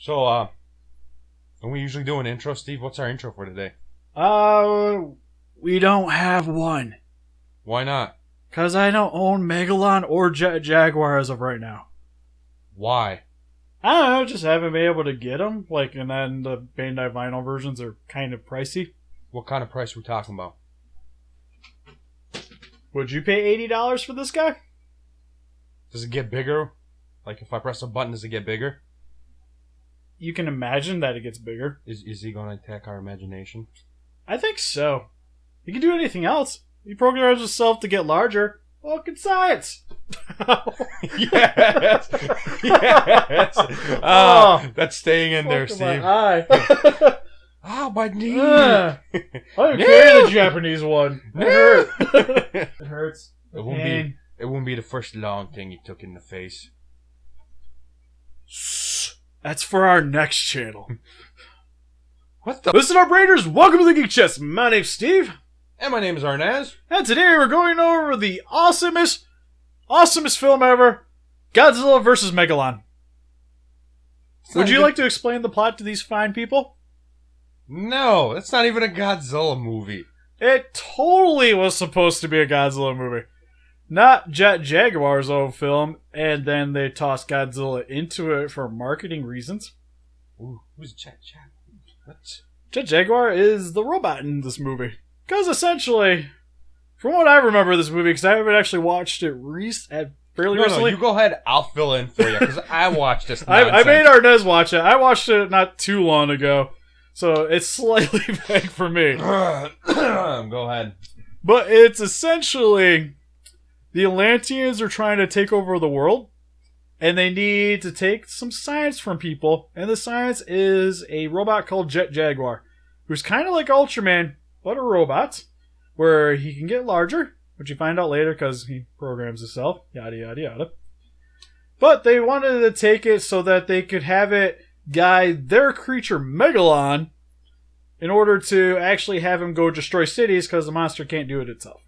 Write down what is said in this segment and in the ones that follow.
So, when we usually do an intro, Steve, what's our intro for today? We don't have one. Why not? Because I don't own Megalon or Jet Jaguar as of right now. Why? I don't know, just haven't been able to get them. And then the Bandai vinyl versions are kind of pricey. What kind of price are we talking about? Would you pay $80 for this guy? Does it get bigger? Like, if I press a button, does it get bigger? You can imagine that it gets bigger. Is he going to attack our imagination? I think so. He can do anything else. He programs himself to get larger. Fucking science! Yes! Yes! Oh, that's staying in there, Steve. My eye. My knee! I don't carry the Japanese one. It hurt. It hurts. It won't be the first long thing he took in the face. That's for our next channel. What the? Listen up, Raiders! Welcome to the Geek Chest. My name's Steve. And my name is Arnes. And today we're going over the awesomest film ever, Godzilla vs. Megalon. Would you like to explain the plot to these fine people? No, that's not even a Godzilla movie. It totally was supposed to be a Godzilla movie. Not Jet Jaguar's own film, and then they tossed Godzilla into it for marketing reasons. Ooh, who's Jet Jaguar? What? Jet Jaguar is the robot in this movie. Because essentially, from what I remember of this movie, because I haven't actually watched it fairly recently. No, you go ahead. I'll fill in for you, because I watched this I made Arnes watch it. I watched it not too long ago, so it's slightly vague for me. Go ahead. But it's essentially... The Atlantians are trying to take over the world, and they need to take some science from people, and the science is a robot called Jet Jaguar, who's kind of like Ultraman, but a robot, where he can get larger, which you find out later because he programs himself, yada yada yada. But they wanted to take it so that they could have it guide their creature Megalon in order to actually have him go destroy cities because the monster can't do it itself.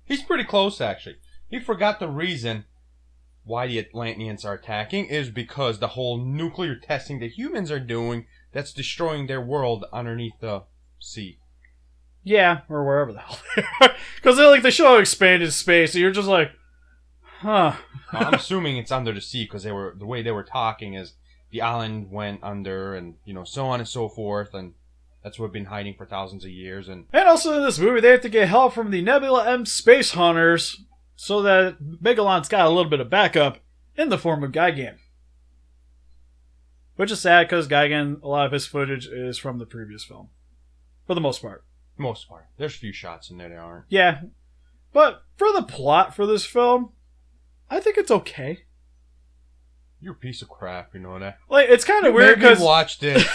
He's pretty close, actually. He forgot the reason why the Atlantians are attacking is because the whole nuclear testing that humans are doing that's destroying their world underneath the sea. Yeah, or wherever the hell they are. Because they show expanded space, and you're just like, huh. I'm assuming it's under the sea because the way they were talking is the island went under and, so on and so forth, and that's what we've been hiding for thousands of years. And also in this movie, they have to get help from the Nebula M Space Hunters so that Megalon's got a little bit of backup in the form of Gigan. Which is sad because Gigan, a lot of his footage is from the previous film. For the most part. There's a few shots in there that aren't. Yeah. But for the plot for this film, I think it's okay. You're a piece of crap, you know that? It's kind of weird because... watched it.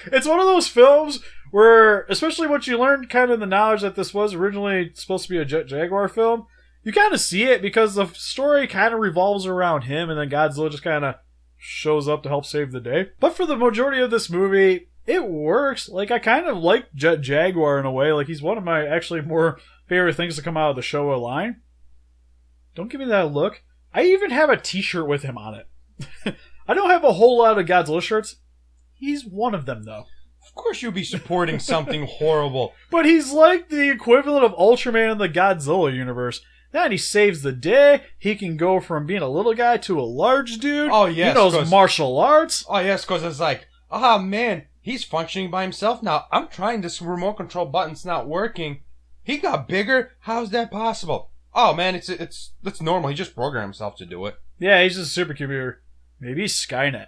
It's one of those films where, especially once you learn kind of the knowledge that this was originally supposed to be a Jet Jaguar film, you kind of see it because the story kind of revolves around him and then Godzilla just kind of shows up to help save the day. But for the majority of this movie, it works. I kind of like Jet Jaguar in a way. He's one of my actually more favorite things to come out of the Showa line. Don't give me that look. I even have a t-shirt with him on it. I don't have a whole lot of Godzilla shirts. He's one of them, though. Of course you'll be supporting something horrible. But he's like the equivalent of Ultraman in the Godzilla universe. Then he saves the day. He can go from being a little guy to a large dude. Oh, yes. He knows martial arts. Oh, yes, because it's like, man, he's functioning by himself now. I'm trying this remote control button's not working. He got bigger. How's that possible? Oh, man, it's normal. He just programmed himself to do it. Yeah, he's just a supercomputer. Maybe Skynet.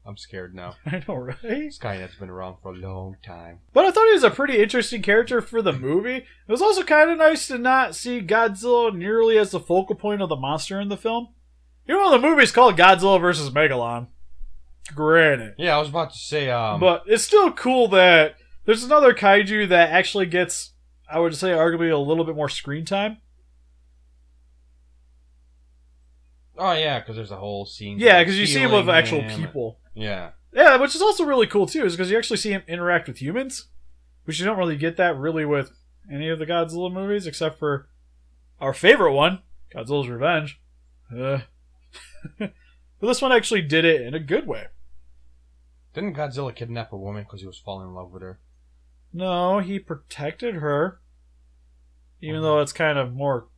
I'm scared now. I know, right? Skynet's been around for a long time. But I thought he was a pretty interesting character for the movie. It was also kind of nice to not see Godzilla nearly as the focal point of the monster in the film. The movie's called Godzilla vs. Megalon. Granted. Yeah, I was about to say, But it's still cool that there's another kaiju that actually gets, I would say, arguably a little bit more screen time. Oh, yeah, because there's a whole scene. Yeah, because you see him with actual people. Yeah. Yeah, which is also really cool, too, is because you actually see him interact with humans, which you don't really get that really with any of the Godzilla movies, except for our favorite one, Godzilla's Revenge. But this one actually did it in a good way. Didn't Godzilla kidnap a woman because he was falling in love with her? No, he protected her. Even though it's kind of more...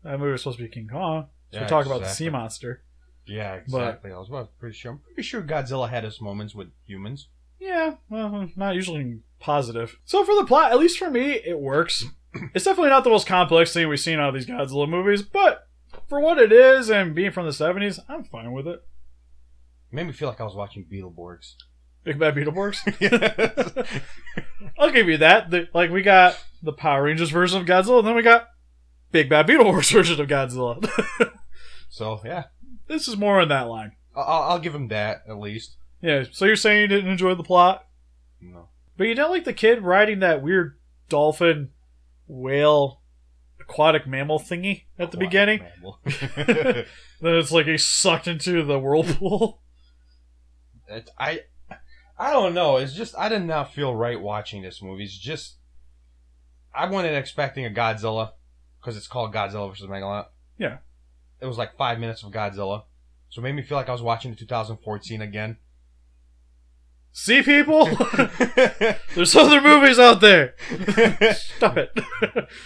That movie was supposed to be King Kong. So we talk about the sea monster. Yeah, exactly. I'm pretty sure Godzilla had his moments with humans. Yeah, well, not usually positive. So for the plot, at least for me, it works. It's definitely not the most complex thing we've seen out of these Godzilla movies, but for what it is and being from the 70s, I'm fine with it. It made me feel like I was watching Beetleborgs. Big Bad Beetleborgs? Yes. I'll give you that. Like, we got the Power Rangers version of Godzilla, and then we got Big Bad Beetleborgs version of Godzilla. So, yeah. This is more in that line. I'll give him that, at least. Yeah, so you're saying you didn't enjoy the plot? No. But you don't like the kid riding that weird dolphin, whale, aquatic mammal thingy at the beginning? Then it's like he's sucked into the whirlpool. I don't know. It's just, I did not feel right watching this movie. It's just, I wasn't expecting a Godzilla, because it's called Godzilla vs. Megalon. Yeah. It was like 5 minutes of Godzilla. So it made me feel like I was watching the 2014 again. See, people? There's other movies out there. Stop it.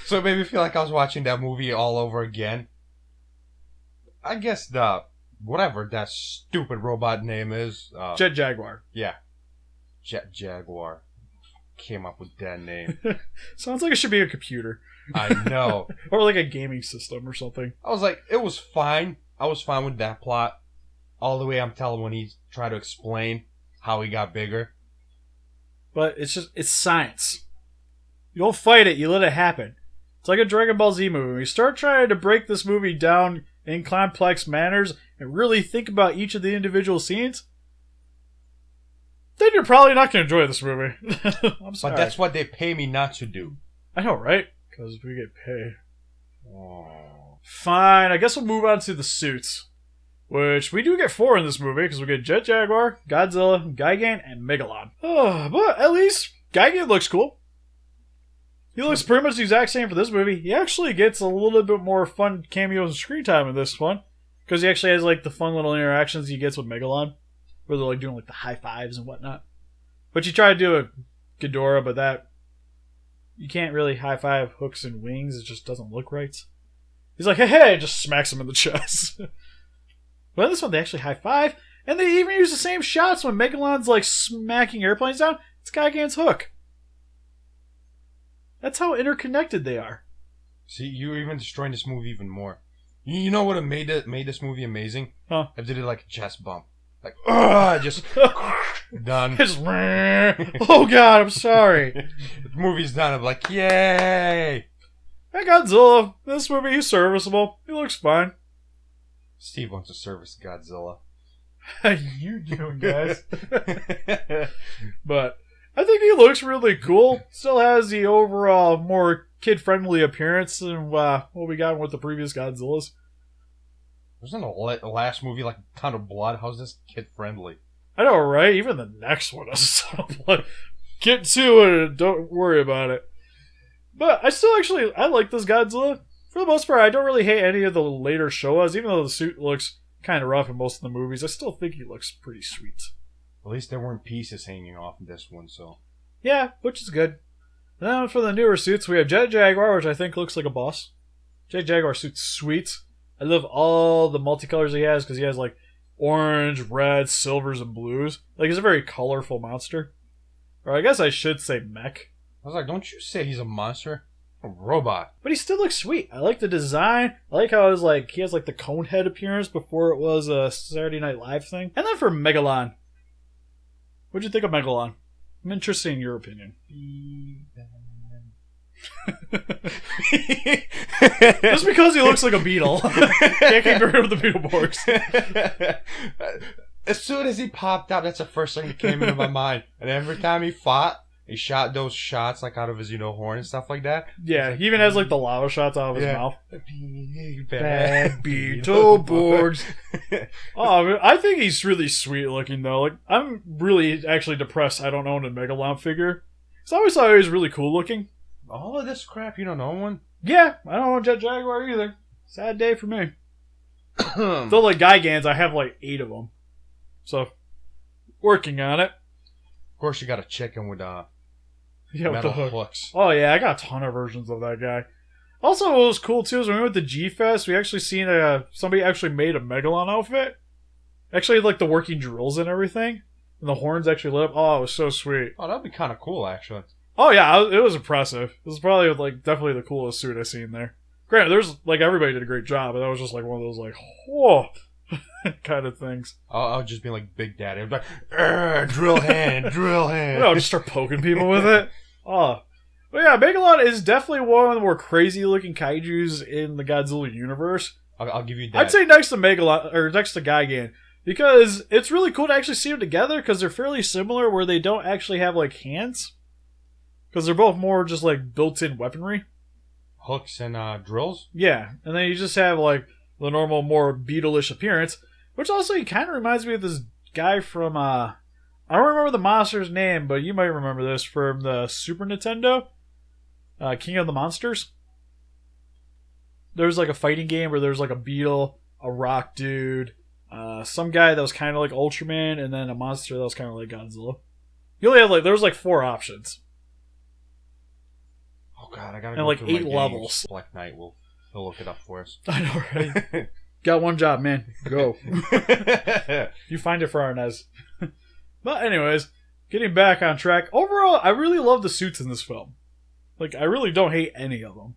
So it made me feel like I was watching that movie all over again. I guess whatever that stupid robot name is. Jet Jaguar. Yeah. Jet Jaguar. Came up with that name. Sounds like it should be a computer. I know. Or like a gaming system or something. I was like, it was fine. I was fine with that plot. All the way I'm telling when he tried to explain how he got bigger. But it's science. You don't fight it, you let it happen. It's like a Dragon Ball Z movie. When you start trying to break this movie down in complex manners and really think about each of the individual scenes, then you're probably not going to enjoy this movie. I'm sorry. But that's what they pay me not to do. I know, right? Because we get paid. Oh. Fine, I guess we'll move on to the suits. Which we do get 4 in this movie, because we get Jet Jaguar, Godzilla, Gigan, and Megalon. Oh, but at least Gigan looks cool. He looks pretty much the exact same for this movie. He actually gets a little bit more fun cameos and screen time in this one. Because he actually has like the fun little interactions he gets with Megalon. Where they're like doing like the high fives and whatnot. But you try to do a Ghidorah, but that... You can't really high five hooks and wings. It just doesn't look right. He's like, hey, hey, just smacks him in the chest. But in this one, they actually high five. And they even use the same shots when Megalon's like smacking airplanes down. It's Gigan's hook. That's how interconnected they are. See, you're even destroying this movie even more. You know what made this movie amazing? Huh? I did it like a chest bump. Like, ugh, just done. Just, oh god, I'm sorry. The movie's done. I'm like, yay! And Godzilla, this movie, he's serviceable. He looks fine. Steve wants to service Godzilla. How you doing, guys? But I think he looks really cool. Still has the overall more kid-friendly appearance than what we got with the previous Godzillas. Wasn't the last movie like a ton of blood? How's this kid-friendly? I know, right? Even the next one has a ton of blood. Get to it and don't worry about it. But I like this Godzilla. For the most part, I don't really hate any of the later Showas, even though the suit looks kind of rough in most of the movies. I still think he looks pretty sweet. At least there weren't pieces hanging off in this one, so... Yeah, which is good. Then for the newer suits, we have Jet Jaguar, which I think looks like a boss. Jet Jaguar suit's sweet. I love all the multicolors he has, because he has like orange, red, silvers, and blues. Like, he's a very colorful monster. Or I guess I should say mech. I was like, don't you say he's a monster? A robot. But he still looks sweet. I like the design. I like how it was like, he has like the cone head appearance before it was a Saturday Night Live thing. And then for Megalon. What'd you think of Megalon? I'm interested in your opinion. Just because he looks like a beetle. Can't get rid of the Beetleborgs. As soon as he popped out, that's the first thing that came into my mind. And every time he fought, he shot those shots like out of his, horn and stuff like that. Yeah, he even has like the lava shots out of his mouth. Bad Beetleborgs. Oh, I think he's really sweet looking though. Like, I'm really actually depressed I don't own a Megalon figure. Because I always thought he was really cool looking. All of this crap, you don't own one? Yeah, I don't own Jet Jaguar either. Sad day for me. Though, like, Gigans, I have, like, 8 of them. So, working on it. Of course, you got a chicken with with metal the hook. hooks. Oh, yeah, I got a ton of versions of that guy. Also, what was cool, too, is when we went to G-Fest, we actually seen somebody actually made a Megalon outfit. Actually, like, the working drills and everything. And the horns actually lit up. Oh, it was so sweet. Oh, that'd be kind of cool, actually. Oh, yeah, it was impressive. It was probably, like, definitely the coolest suit I've seen there. Granted, there's, like, everybody did a great job, but that was just, like, one of those, like, whoa kind of things. I'll just be like Big Daddy. I'd be like, drill hand, drill hand. I'll just start poking people with it. Oh. But yeah, Megalon is definitely one of the more crazy-looking kaijus in the Godzilla universe. I'll give you that. I'd say next to Megalon, or next to Gigan. Because it's really cool to actually see them together because they're fairly similar where they don't actually have, like, hands. Because they're both more just, like, built-in weaponry. Hooks and drills? Yeah. And then you just have, like, the normal, more beetle-ish appearance. Which also kind of reminds me of this guy from, I don't remember the monster's name, but you might remember this from the Super Nintendo. King of the Monsters. There's, like, a fighting game where there's, like, a beetle, a rock dude... some guy that was kind of like Ultraman, and then a monster that was kind of like Godzilla. You only had there was 4 options. Oh god, I gotta and go like through my 8 games. levels. Black Knight he'll look it up for us. I know, right? Got one job, man. Go. You find it for Arnes. But anyways, getting back on track. Overall, I really love the suits in this film. Like, I really don't hate any of them.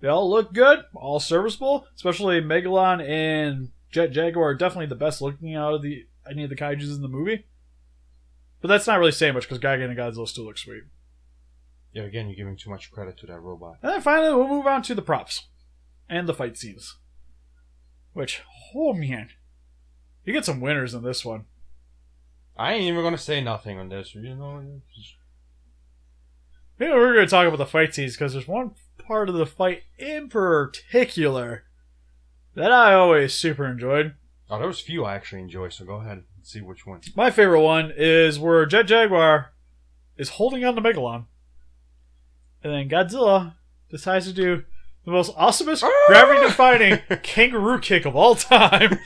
They all look good, all serviceable, especially Megalon and Jet Jaguar are definitely the best looking out of any of the kaijus in the movie. But that's not really saying much because Gigan and Godzilla still look sweet. Yeah, again, you're giving too much credit to that robot. And then finally, we'll move on to the props. And the fight scenes. Which, oh man. You get some winners in this one. I ain't even gonna say nothing on this, you know. Maybe we're going to talk about the fight scenes because there's one part of the fight in particular that I always super enjoyed. Oh, there was a few I actually enjoy, so go ahead and see which one. My favorite one is where Jet Jaguar is holding on to Megalon. And then Godzilla decides to do the most awesomest gravity-defying kangaroo kick of all time.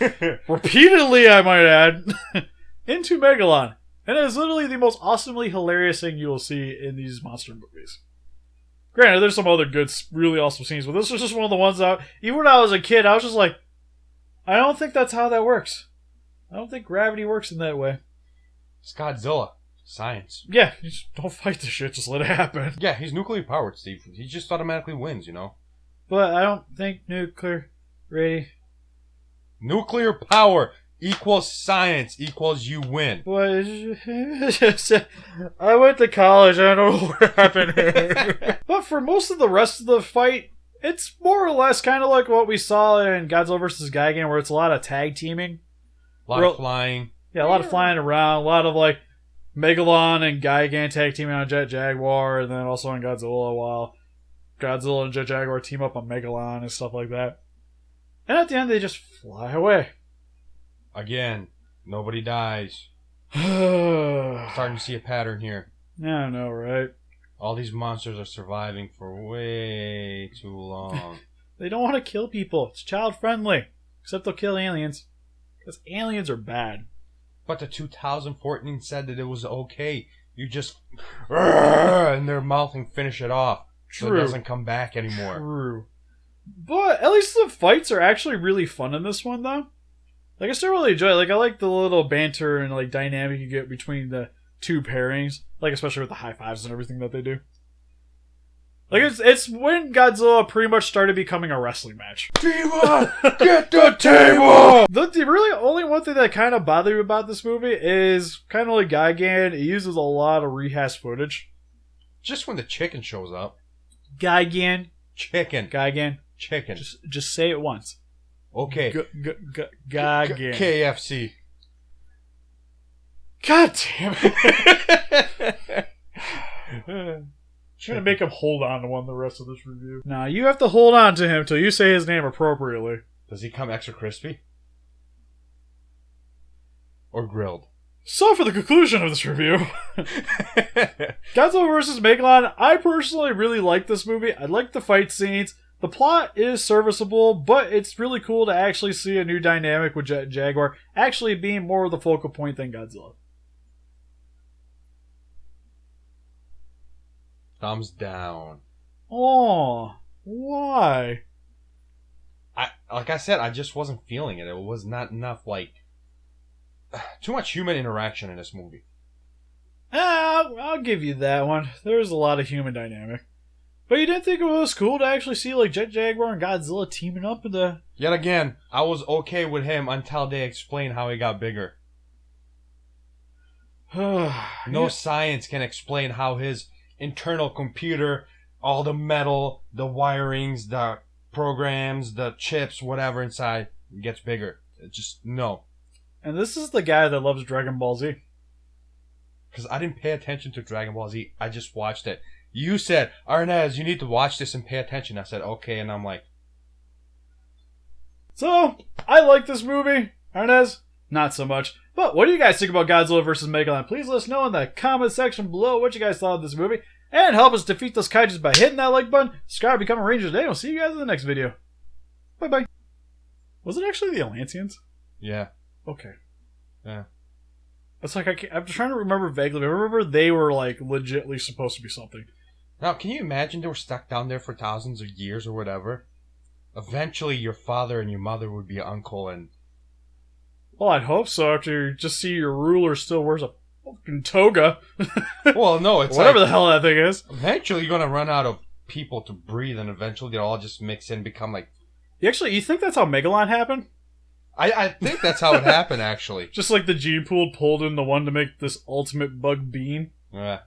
Repeatedly, I might add. Into Megalon. And it is literally the most awesomely hilarious thing you will see in these monster movies. Granted, there's some other good, really awesome scenes, but this was just one of the ones that, even when I was a kid, I was just like, I don't think that's how that works. I don't think gravity works in that way. It's Godzilla. Science. Yeah, you just don't fight the shit, just let it happen. Yeah, he's nuclear powered, Steve. He just automatically wins, you know? But I don't think nuclear ready. Nuclear power equals science equals you win. But I went to college, I don't know what happened here. But for most of the rest of the fight, it's more or less kind of like what we saw in Godzilla vs. Gigan, where it's a lot of tag teaming. A lot of flying. Yeah, a lot of flying around, a lot of like Megalon and Gigan tag teaming on Jet Jaguar, and then also on Godzilla, while Godzilla and Jet Jaguar team up on Megalon and stuff like that. And at the end, they just fly away. Again, nobody dies. Starting to see a pattern here. Yeah, I know, right? All these monsters are surviving for way too long. They don't want to kill people. It's child friendly. Except they'll kill aliens. Because aliens are bad. But the 2014 said that it was okay. You just in their mouth and finish it off. True. So it doesn't come back anymore. True. But at least the fights are actually really fun in this one, though. Like, I still really enjoy it. Like, I like the little banter and, like, dynamic you get between the two pairings. Like, especially with the high fives and everything that they do. Like, it's when Godzilla pretty much started becoming a wrestling match. Diva, get the table! The really only one thing that kind of bothered me about this movie is kind of like Gigan. It uses a lot of rehashed footage. Just when the chicken shows up. Gigan. Chicken. Gigan. Chicken. Just say it once. Okay. Gigan. KFC. God damn it. I'm gonna make him hold on to one the rest of this review. Now, you have to hold on to him till you say his name appropriately. Does he come extra crispy? Or grilled? So, for the conclusion of this review, Godzilla vs. Megalon, I personally really like this movie. I like the fight scenes. The plot is serviceable, but it's really cool to actually see a new dynamic with Jet Jaguar actually being more of the focal point than Godzilla. Thumbs down. Oh, why? Like I said, I just wasn't feeling it. It was not enough, too much human interaction in this movie. I'll give you that one. There's a lot of human dynamic. But you didn't think it was cool to actually see like Jet Jaguar and Godzilla teaming up in the... Yet again, I was okay with him until they explain how he got bigger. No science can explain how his internal computer, all the metal, the wirings, the programs, the chips, whatever inside, gets bigger. It just, no. And this is the guy that loves Dragon Ball Z. Because I didn't pay attention to Dragon Ball Z. I just watched it. You said, Arnes, you need to watch this and pay attention. I said, okay, and I'm like... So, I like this movie. Arnes, not so much. But what do you guys think about Godzilla vs. Megalon? Please let us know in the comment section below what you guys thought of this movie. And help us defeat those kaijus by hitting that like button. Subscribe, become a ranger today. We'll see you guys in the next video. Bye-bye. Was it actually the Atlantians? Yeah. Okay. Yeah. It's like, I'm trying to remember vaguely. I remember they were, like, legitly supposed to be something. Now, can you imagine they were stuck down there for thousands of years or whatever? Eventually, your father and your mother would be your uncle and... Well, I'd hope so after you just see your ruler still wears a fucking toga. Well, no, it's whatever the hell that thing is. Eventually, you're going to run out of people to breathe, and eventually they'll all just mix in and become like... You think that's how Megalon happened? I think that's how it happened, actually. Just like the gene pool pulled in the one to make this ultimate bug bean. Yeah.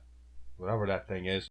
Whatever that thing is.